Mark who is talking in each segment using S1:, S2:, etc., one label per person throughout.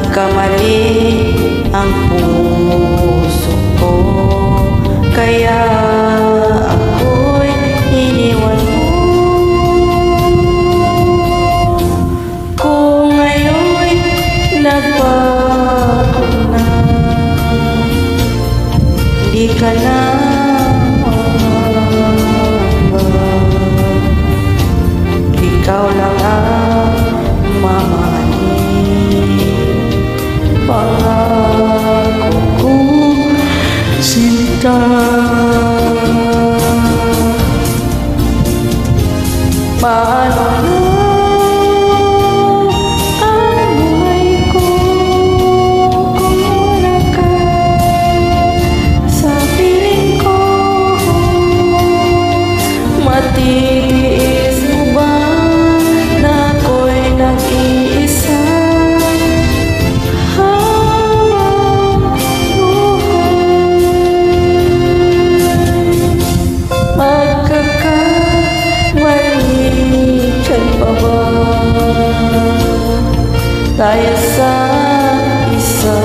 S1: Nagkamali ang puso ko, kaya ako'y iniwan mo. Kung ngayon'y nagbago na, di ka na mahaba. Ikaw lang ang mamahalin, pangako kong sinta. Paano na ang buhay ko kung wala ka sa piling ko? Matitiis mo ba na ako'y nag-iisa habang buhay? Magkakamali ka pa ba tayo sa isa?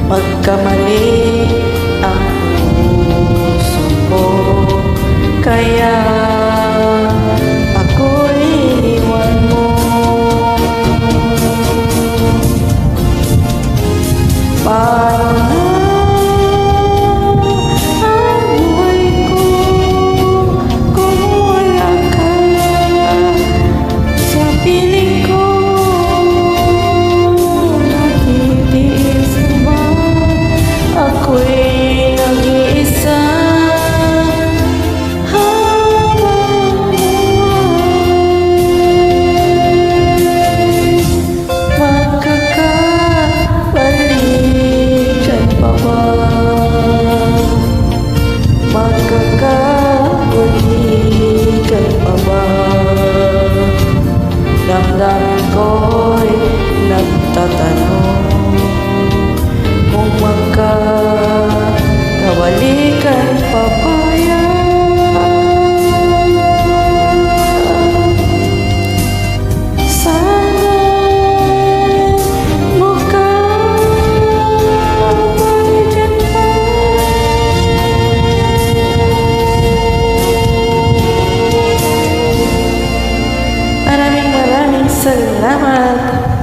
S1: Magkamali ang puso ko, kaya ako'y iniwan mo. Paano na ang buhay ko kung wala ka sa piling ko? Natitiis mo ba ako'y nag-iisa habang buhay? Magkakabalikan pa ba? Magkakabalikan pa ba? Damdamin ko'y nagtatanong kung magkakabalikan pa ba yan. Sana'y magkabalikan pa. Maraming salamat.